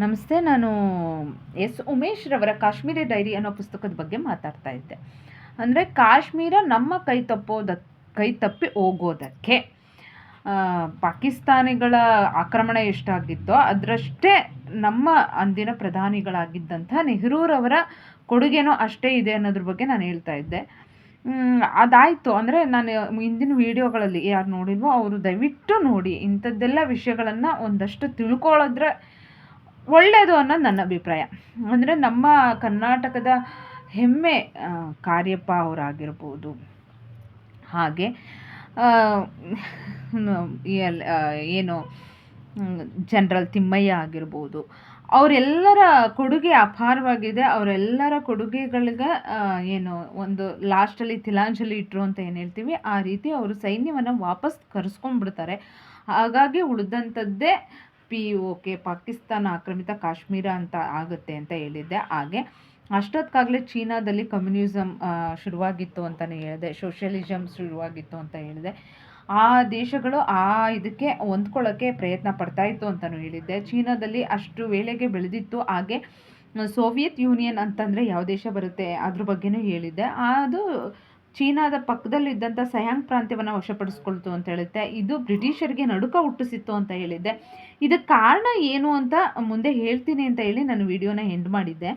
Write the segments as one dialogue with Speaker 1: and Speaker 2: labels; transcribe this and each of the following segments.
Speaker 1: ನಮಸ್ತೆ. ನಾನು ಎಸ್ ಉಮೇಶ್ ರವರ ಕಾಶ್ಮೀರಿ ಡೈರಿ ಅನ್ನೋ ಪುಸ್ತಕದ ಬಗ್ಗೆ ಮಾತಾಡ್ತಾ ಇದ್ದೆ. ಅಂದರೆ ಕಾಶ್ಮೀರ ನಮ್ಮ ಕೈ ತಪ್ಪಿ ಹೋಗೋದಕ್ಕೆ ಪಾಕಿಸ್ತಾನಿಗಳ ಆಕ್ರಮಣ ಎಷ್ಟಾಗಿತ್ತೋ ಅದರಷ್ಟೇ ನಮ್ಮ ಅಂದಿನ ಪ್ರಧಾನಿಗಳಾಗಿದ್ದಂಥ ನೆಹರೂರವರ ಕೊಡುಗೆನೂ ಅಷ್ಟೇ ಇದೆ ಅನ್ನೋದ್ರ ಬಗ್ಗೆ ನಾನು ಹೇಳ್ತಾ ಇದ್ದೆ. ಅದಾಯಿತು. ಅಂದರೆ ನಾನು ಹಿಂದಿನ ವೀಡಿಯೋಗಳಲ್ಲಿ ಯಾರು ನೋಡಿಲ್ವೋ ಅವರು ದಯವಿಟ್ಟು ನೋಡಿ. ಇಂಥದ್ದೆಲ್ಲ ವಿಷಯಗಳನ್ನು ಒಂದಷ್ಟು ತಿಳ್ಕೊಳ್ಳೋದ್ರೆ ಒಳ್ಳೆಯದು ಅನ್ನೋದು ನನ್ನ ಅಭಿಪ್ರಾಯ. ಅಂದರೆ ನಮ್ಮ ಕರ್ನಾಟಕದ ಹೆಮ್ಮೆ ಕಾರ್ಯಪ್ಪ ಅವರಾಗಿರ್ಬೋದು, ಹಾಗೆ ಏನು ಜನರಲ್ ತಿಮ್ಮಯ್ಯ ಆಗಿರ್ಬೋದು, ಅವರೆಲ್ಲರ ಕೊಡುಗೆ ಅಪಾರವಾಗಿದೆ. ಅವರೆಲ್ಲರ ಕೊಡುಗೆಗಳಿಗೆ ಏನು ಒಂದು ಲಾಸ್ಟಲ್ಲಿ ತಿಲಾಂಜಲಿ ಇಟ್ಟರು ಅಂತ ಏನು ಹೇಳ್ತೀವಿ, ಆ ರೀತಿ ಅವರು ಸೈನ್ಯವನ್ನು ವಾಪಸ್ ಕರೆಸ್ಕೊಂಡ್ಬಿಡ್ತಾರೆ. ಹಾಗಾಗಿ ಉಳಿದಂಥದ್ದೇ POK ಪಾಕಿಸ್ತಾನ ಆಕ್ರಮಿತ ಕಾಶ್ಮೀರ ಅಂತ ಆಗುತ್ತೆ ಅಂತ ಹೇಳಿದ್ದೆ. ಹಾಗೆ ಅಷ್ಟೊತ್ತಿಗಾಗಲೇ ಚೀನಾದಲ್ಲಿ ಕಮ್ಯುನಿಸಮ್ ಶುರುವಾಗಿತ್ತು ಅಂತಲೇ ಹೇಳಿದೆ, ಸೋಷಿಯಲಿಸಮ್ ಶುರುವಾಗಿತ್ತು ಅಂತ ಹೇಳಿದೆ. ಆ ದೇಶಗಳು ಇದಕ್ಕೆ ಹೊಂದ್ಕೊಳ್ಳೋಕ್ಕೆ ಪ್ರಯತ್ನ ಪಡ್ತಾಯಿತ್ತು ಅಂತಲೂ ಹೇಳಿದ್ದೆ. ಚೀನಾದಲ್ಲಿ ಅಷ್ಟು ವೇಳೆಗೆ ಬೆಳೆದಿತ್ತು. ಹಾಗೆ ಸೋವಿಯತ್ ಯೂನಿಯನ್ ಅಂತಂದರೆ ಯಾವ ದೇಶ ಬರುತ್ತೆ ಅದ್ರ ಬಗ್ಗೆನೂ ಹೇಳಿದ್ದೆ. ಅದು ಚೀನಾದ ಪಕ್ಕದಲ್ಲಿದ್ದಂಥ ಸಯಾಂಗ್ ಪ್ರಾಂತ್ಯವನ್ನು ವಶಪಡಿಸ್ಕೊಳ್ತು ಅಂತ ಹೇಳುತ್ತೆ. ಇದು ಬ್ರಿಟಿಷರಿಗೆ ನಡುಕ ಹುಟ್ಟಿಸಿತ್ತು ಅಂತ ಹೇಳಿದ್ದೆ. ಇದಕ್ಕೆ ಕಾರಣ ಏನು ಅಂತ ಮುಂದೆ ಹೇಳ್ತೀನಿ ಅಂತ ಹೇಳಿ ನಾನು ವಿಡಿಯೋನ ಎಂಡ್ ಮಾಡಿದ್ದೆ.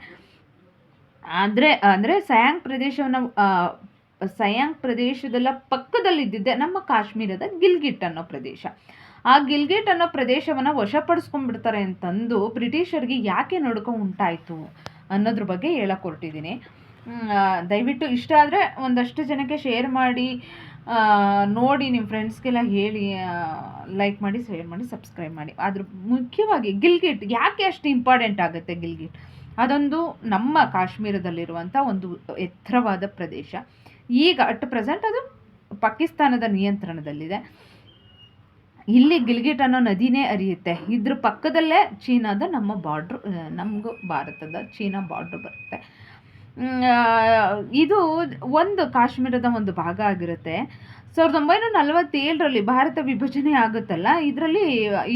Speaker 1: ಅಂದರೆ ಸಯಾಂಗ್ ಪ್ರದೇಶದಲ್ಲ ಪಕ್ಕದಲ್ಲಿದ್ದಿದ್ದೆ ನಮ್ಮ ಕಾಶ್ಮೀರದ ಗಿಲ್ಗಿಟ್ ಅನ್ನೋ ಪ್ರದೇಶ. ಆ ಗಿಲ್ಗಿಟ್ ಅನ್ನೋ ಪ್ರದೇಶವನ್ನು ವಶಪಡಿಸ್ಕೊಂಡ್ಬಿಡ್ತಾರೆ ಅಂತಂದು ಬ್ರಿಟಿಷರಿಗೆ ಯಾಕೆ ನಡುಕ ಉಂಟಾಯಿತು ಅನ್ನೋದ್ರ ಬಗ್ಗೆ ಹೇಳಕ್ಕೆ ಹೊರಟಿದ್ದೀನಿ. ದಯವಿಟ್ಟು ಇಷ್ಟ ಆದರೆ ಒಂದಷ್ಟು ಜನಕ್ಕೆ ಶೇರ್ ಮಾಡಿ, ನೋಡಿ, ನಿಮ್ಮ ಫ್ರೆಂಡ್ಸ್ಗೆಲ್ಲ ಹೇಳಿ, ಲೈಕ್ ಮಾಡಿ, ಶೇರ್ ಮಾಡಿ, ಸಬ್ಸ್ಕ್ರೈಬ್ ಮಾಡಿ. ಆದರೂ ಮುಖ್ಯವಾಗಿ ಗಿಲ್ಗಿಟ್ ಯಾಕೆ ಅಷ್ಟು ಇಂಪಾರ್ಟೆಂಟ್ ಆಗುತ್ತೆ? ಗಿಲ್ಗಿಟ್ ಅದೊಂದು ನಮ್ಮ ಕಾಶ್ಮೀರದಲ್ಲಿರುವಂಥ ಒಂದು ಎತ್ತರವಾದ ಪ್ರದೇಶ. ಈಗ ಅಟ್ ಪ್ರೆಸೆಂಟ್ ಅದು ಪಾಕಿಸ್ತಾನದ ನಿಯಂತ್ರಣದಲ್ಲಿದೆ. ಇಲ್ಲಿ ಗಿಲ್ಗಿಟ್ ಅನ್ನೋ ನದಿನೇ ಹರಿಯುತ್ತೆ. ಇದ್ರ ಪಕ್ಕದಲ್ಲೇ ಚೀನಾದ ನಮಗೂ ಭಾರತದ ಚೀನಾ ಬಾರ್ಡ್ರ್ ಬರುತ್ತೆ. ಇದು ಒಂದು ಕಾಶ್ಮೀರದ ಒಂದು ಭಾಗ ಆಗಿರುತ್ತೆ. 1947ರಲ್ಲಿ ಭಾರತ ವಿಭಜನೆ ಆಗುತ್ತಲ್ಲ, ಇದರಲ್ಲಿ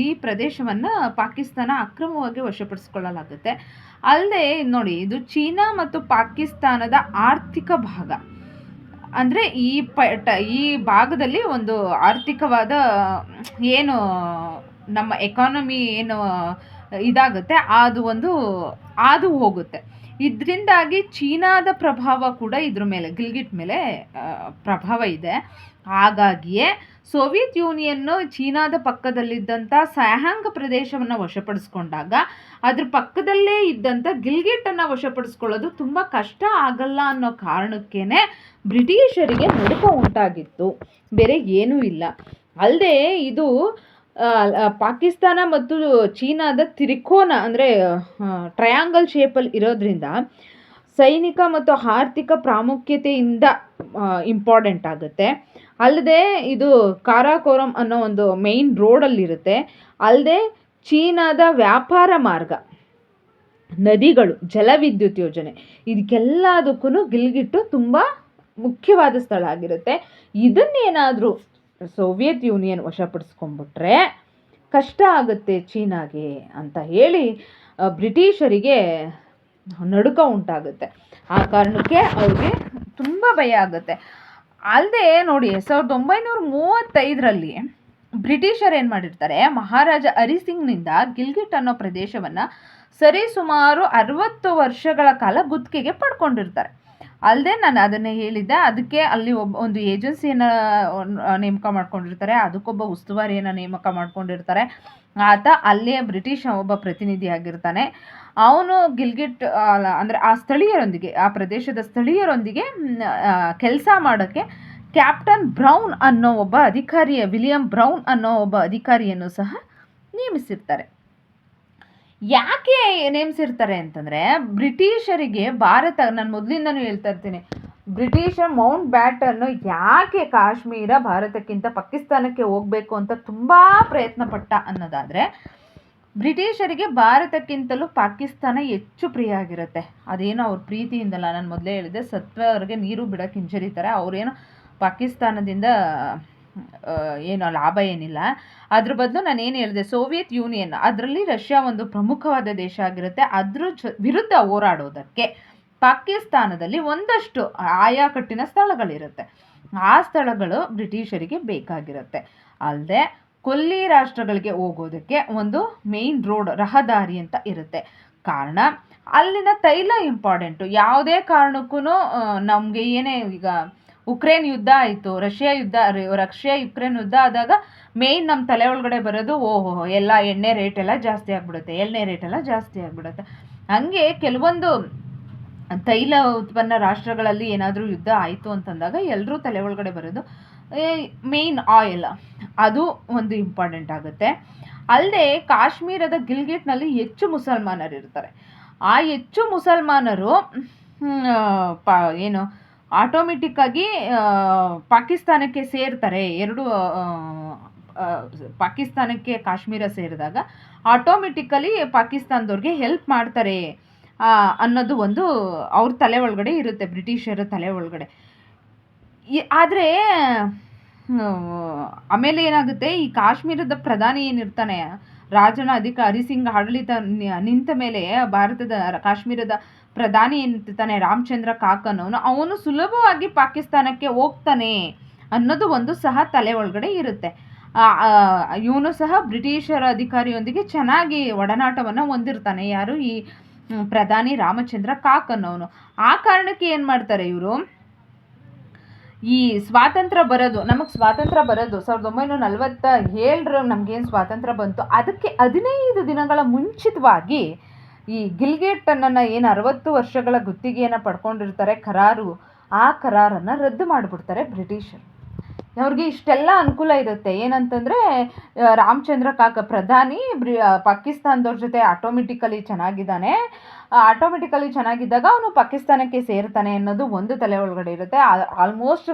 Speaker 1: ಈ ಪ್ರದೇಶವನ್ನು ಪಾಕಿಸ್ತಾನ ಅಕ್ರಮವಾಗಿ ವಶಪಡಿಸ್ಕೊಳ್ಳಲಾಗುತ್ತೆ. ಅಲ್ಲದೆ ನೋಡಿ, ಇದು ಚೀನಾ ಮತ್ತು ಪಾಕಿಸ್ತಾನದ ಆರ್ಥಿಕ ಭಾಗ. ಅಂದರೆ ಈ ಭಾಗದಲ್ಲಿ ಒಂದು ಆರ್ಥಿಕವಾದ ಏನು ನಮ್ಮ ಎಕಾನಮಿ ಏನು ಇದಾಗುತ್ತೆ ಅದು ಹೋಗುತ್ತೆ. ಇದರಿಂದಾಗಿ ಚೀನಾದ ಪ್ರಭಾವ ಕೂಡ ಇದ್ರ ಮೇಲೆ, ಗಿಲ್ಗಿಟ್ ಮೇಲೆ ಪ್ರಭಾವ ಇದೆ. ಹಾಗಾಗಿಯೇ ಸೋವಿಯತ್ ಯೂನಿಯನ್ನು ಚೀನಾದ ಪಕ್ಕದಲ್ಲಿದ್ದಂಥ ಸಯಾಂಗ್ ಪ್ರದೇಶವನ್ನು ವಶಪಡಿಸ್ಕೊಂಡಾಗ ಅದ್ರ ಪಕ್ಕದಲ್ಲೇ ಇದ್ದಂಥ ಗಿಲ್ಗಿಟ್ಟನ್ನು ವಶಪಡಿಸ್ಕೊಳ್ಳೋದು ತುಂಬ ಕಷ್ಟ ಆಗಲ್ಲ ಅನ್ನೋ ಕಾರಣಕ್ಕೇ ಬ್ರಿಟಿಷರಿಗೆ ನಡುಕ ಉಂಟಾಗಿತ್ತು, ಬೇರೆ ಏನೂ ಇಲ್ಲ. ಅಲ್ಲದೆ ಇದು ಪಾಕಿಸ್ತಾನ ಮತ್ತು ಚೀನಾದ ತ್ರಿಕೋನ ಅಂದರೆ ಟ್ರಯಾಂಗಲ್ ಶೇಪಲ್ಲಿ ಇರೋದ್ರಿಂದ ಸೈನಿಕ ಮತ್ತು ಆರ್ಥಿಕ ಪ್ರಾಮುಖ್ಯತೆಯಿಂದ ಇಂಪಾರ್ಟೆಂಟ್ ಆಗುತ್ತೆ. ಅಲ್ಲದೆ ಇದು ಕಾರಾಕೋರಂ ಅನ್ನೋ ಒಂದು ಮೇಯ್ನ್ ರೋಡಲ್ಲಿರುತ್ತೆ. ಅಲ್ಲದೆ ಚೀನಾದ ವ್ಯಾಪಾರ ಮಾರ್ಗ, ನದಿಗಳು, ಜಲವಿದ್ಯುತ್ ಯೋಜನೆ, ಇದಕ್ಕೆಲ್ಲದಕ್ಕೂ ಗಿಲ್ಗಿಟ್ಟು ತುಂಬ ಮುಖ್ಯವಾದ ಸ್ಥಳ ಆಗಿರುತ್ತೆ. ಇದನ್ನೇನಾದರೂ ಸೋವಿಯತ್ ಯೂನಿಯನ್ ವಶಪಡಿಸ್ಕೊಂಡ್ಬಿಟ್ರೆ ಕಷ್ಟ ಆಗುತ್ತೆ ಚೀನಾಗೆ ಅಂತ ಹೇಳಿ ಬ್ರಿಟಿಷರಿಗೆ ನಡುಕ ಉಂಟಾಗುತ್ತೆ. ಆ ಕಾರಣಕ್ಕೆ ಅವ್ರಿಗೆ ತುಂಬ ಭಯ ಆಗುತ್ತೆ. ಅಲ್ಲದೆ ನೋಡಿ, 1935ರಲ್ಲಿ ಬ್ರಿಟಿಷರು ಏನು ಮಾಡಿರ್ತಾರೆ, ಮಹಾರಾಜ ಹರಿಸಿಂಗ್ನಿಂದ ಗಿಲ್ಗಿಟ್ ಅನ್ನೋ ಪ್ರದೇಶವನ್ನು ಸರಿಸುಮಾರು 60 ವರ್ಷಗಳ ಕಾಲ ಗುತ್ತಿಗೆಗೆ ಪಡ್ಕೊಂಡಿರ್ತಾರೆ. ಅಲ್ಲದೆ ನಾನು ಅದನ್ನೇ ಹೇಳಿದ್ದೆ, ಅದಕ್ಕೆ ಅಲ್ಲಿ ಒಂದು ಏಜೆನ್ಸಿಯನ್ನು ನೇಮಕ ಮಾಡ್ಕೊಂಡಿರ್ತಾರೆ, ಅದಕ್ಕೊಬ್ಬ ಉಸ್ತುವಾರಿಯನ್ನು ನೇಮಕ ಮಾಡ್ಕೊಂಡಿರ್ತಾರೆ. ಆತ ಅಲ್ಲೇ ಬ್ರಿಟಿಷ್ ಒಬ್ಬ ಪ್ರತಿನಿಧಿ ಆಗಿರ್ತಾನೆ. ಅವನು ಗಿಲ್ಗಿಟ್ ಅಂದರೆ ಆ ಪ್ರದೇಶದ ಸ್ಥಳೀಯರೊಂದಿಗೆ ಕೆಲಸ ಮಾಡೋಕ್ಕೆ ಕ್ಯಾಪ್ಟನ್ ಬ್ರೌನ್ ಅನ್ನೋ ಒಬ್ಬ ವಿಲಿಯಂ ಬ್ರೌನ್ ಅನ್ನೋ ಒಬ್ಬ ಅಧಿಕಾರಿಯನ್ನು ಸಹ ನೇಮಿಸಿರ್ತಾರೆ. ಯಾಕೆ ನೇಮಿಸಿರ್ತಾರೆ ಅಂತಂದರೆ, ಬ್ರಿಟಿಷರಿಗೆ ನಾನು ಮೊದಲಿಂದನೂ ಹೇಳ್ತಾ ಇರ್ತೀನಿ, ಬ್ರಿಟಿಷರ್ ಮೌಂಟ್ ಬ್ಯಾಟನ್ನು ಯಾಕೆ ಕಾಶ್ಮೀರ ಭಾರತಕ್ಕಿಂತ ಪಾಕಿಸ್ತಾನಕ್ಕೆ ಹೋಗಬೇಕು ಅಂತ ತುಂಬ ಪ್ರಯತ್ನ ಪಟ್ಟ ಅನ್ನೋದಾದರೆ, ಬ್ರಿಟಿಷರಿಗೆ ಭಾರತಕ್ಕಿಂತಲೂ ಪಾಕಿಸ್ತಾನ ಹೆಚ್ಚು ಪ್ರಿಯ ಆಗಿರುತ್ತೆ. ಅದೇನೋ ಅವ್ರ ಪ್ರೀತಿಯಿಂದಲ್ಲ, ನಾನು ಮೊದಲೇ ಹೇಳಿದೆ, ಸತ್ವ ಅವ್ರಿಗೆ ನೀರು ಬಿಡೋಕ್ಕೆ ಹಿಂಜರಿತಾರೆ. ಅವರೇನು ಪಾಕಿಸ್ತಾನದಿಂದ ಏನೋ ಲಾಭ ಏನಿಲ್ಲ. ಅದ್ರ ಬದಲು ನಾನೇನು ಹೇಳಿದೆ, ಸೋವಿಯತ್ ಯೂನಿಯನ್ ಅದರಲ್ಲಿ ರಷ್ಯಾ ಒಂದು ಪ್ರಮುಖವಾದ ದೇಶ ಆಗಿರುತ್ತೆ. ಅದ್ರ ವಿರುದ್ಧ ಹೋರಾಡೋದಕ್ಕೆ ಪಾಕಿಸ್ತಾನದಲ್ಲಿ ಒಂದಷ್ಟು ಆಯಾಕಟ್ಟಿನ ಸ್ಥಳಗಳಿರುತ್ತೆ. ಆ ಸ್ಥಳಗಳು ಬ್ರಿಟಿಷರಿಗೆ ಬೇಕಾಗಿರುತ್ತೆ. ಅಲ್ಲದೆ ಕೊಲ್ಲಿ ರಾಷ್ಟ್ರಗಳಿಗೆ ಹೋಗೋದಕ್ಕೆ ಒಂದು ಮೇನ್ ರೋಡ್, ರಹದಾರಿ ಅಂತ ಇರುತ್ತೆ. ಕಾರಣ ಅಲ್ಲಿನ ತೈಲ ಇಂಪಾರ್ಟೆಂಟು. ಯಾವುದೇ ಕಾರಣಕ್ಕೂ ನಮಗೆ ಏನೇ ಈಗ ಉಕ್ರೇನ್ ಯುದ್ಧ ಆಯಿತು, ರಷ್ಯಾ ಯುಕ್ರೇನ್ ಯುದ್ಧ ಆದಾಗ ಮೇಯ್ನ್ ನಮ್ಮ ತಲೆ ಒಳಗಡೆ ಬರೋದು, ಓಹೋ ಎಲ್ಲ ಎಣ್ಣೆ ರೇಟ್ ಎಲ್ಲ ಜಾಸ್ತಿ ಆಗಿಬಿಡುತ್ತೆ. ಹಂಗೆ ಕೆಲವೊಂದು ತೈಲ ಉತ್ಪನ್ನ ರಾಷ್ಟ್ರಗಳಲ್ಲಿ ಏನಾದರೂ ಯುದ್ಧ ಆಯಿತು ಅಂತಂದಾಗ ಎಲ್ಲರೂ ತಲೆ ಒಳಗಡೆ ಬರೋದು ಮೇಯ್ನ್ ಆಯಿಲ್, ಅದು ಒಂದು ಇಂಪಾರ್ಟೆಂಟ್ ಆಗುತ್ತೆ. ಅಲ್ಲದೆ ಕಾಶ್ಮೀರದ ಗಿಲ್ಗಿಟ್ನಲ್ಲಿ ಹೆಚ್ಚು ಮುಸಲ್ಮಾನರು ಇರ್ತಾರೆ. ಆ ಹೆಚ್ಚು ಮುಸಲ್ಮಾನರು ಏನು ಆಟೋಮೆಟಿಕ್ಕಾಗಿ ಪಾಕಿಸ್ತಾನಕ್ಕೆ ಸೇರ್ತಾರೆ. ಪಾಕಿಸ್ತಾನಕ್ಕೆ ಕಾಶ್ಮೀರ ಸೇರಿದಾಗ ಆಟೋಮೆಟಿಕಲಿ ಪಾಕಿಸ್ತಾನದವ್ರಿಗೆ ಹೆಲ್ಪ್ ಮಾಡ್ತಾರೆ ಅನ್ನೋದು ಒಂದು ಅವ್ರ ತಲೆ ಒಳಗಡೆ ಇರುತ್ತೆ, ಬ್ರಿಟಿಷರ ತಲೆ ಒಳಗಡೆ. ಆದರೆ ಆಮೇಲೆ ಏನಾಗುತ್ತೆ, ಈ ಕಾಶ್ಮೀರದ ಪ್ರಧಾನಿ ಏನಿರ್ತಾನೆ, ರಾಜನ ಹರಿಸಿಂಗ್ ಆಡಳಿತ ನಿಂತ ಮೇಲೆ ಭಾರತದ ಕಾಶ್ಮೀರದ ಪ್ರಧಾನಿ ಏನಿರ್ತಾನೆ ರಾಮಚಂದ್ರ ಕಾಕನ್, ಅವನು ಸುಲಭವಾಗಿ ಪಾಕಿಸ್ತಾನಕ್ಕೆ ಹೋಗ್ತಾನೆ ಅನ್ನೋದು ಒಂದು ಸಹ ತಲೆ ಒಳಗಡೆ ಇರುತ್ತೆ. ಇವನು ಸಹ ಬ್ರಿಟಿಷರ ಅಧಿಕಾರಿಯೊಂದಿಗೆ ಚೆನ್ನಾಗಿ ಒಡನಾಟವನ್ನು ಹೊಂದಿರ್ತಾನೆ. ಯಾರು? ಈ ಪ್ರಧಾನಿ ರಾಮಚಂದ್ರ ಕಾಕನ್ ಅವನು. ಆ ಕಾರಣಕ್ಕೆ ಏನು ಮಾಡ್ತಾರೆ ಇವರು, ಈ ನಮಗೆ ಸ್ವಾತಂತ್ರ್ಯ ಬರೋದು 1947 ನಮಗೇನು ಸ್ವಾತಂತ್ರ್ಯ ಬಂತು, ಅದಕ್ಕೆ 15 ದಿನಗಳ ಮುಂಚಿತವಾಗಿ ಈ ಗಿಲ್ಗಿಟ್ಟನ್ನು ಏನು 60 ವರ್ಷಗಳ ಗುತ್ತಿಗೆಯನ್ನು ಪಡ್ಕೊಂಡಿರ್ತಾರೆ ಆ ಕರಾರನ್ನು ರದ್ದು ಮಾಡಿಬಿಡ್ತಾರೆ ಬ್ರಿಟಿಷರು. ಅವ್ರಿಗೆ ಇಷ್ಟೆಲ್ಲ ಅನುಕೂಲ ಇರುತ್ತೆ. ಏನಂತಂದರೆ ರಾಮಚಂದ್ರ ಕಾಕ ಪ್ರಧಾನಿ ಪಾಕಿಸ್ತಾನದವ್ರ ಜೊತೆ ಆಟೋಮೆಟಿಕಲಿ ಚೆನ್ನಾಗಿದ್ದಾಗ ಅವನು ಪಾಕಿಸ್ತಾನಕ್ಕೆ ಸೇರ್ತಾನೆ ಅನ್ನೋದು ಒಂದು ತಲೆ ಒಳಗಡೆ ಇರುತ್ತೆ. ಆಲ್ಮೋಸ್ಟ್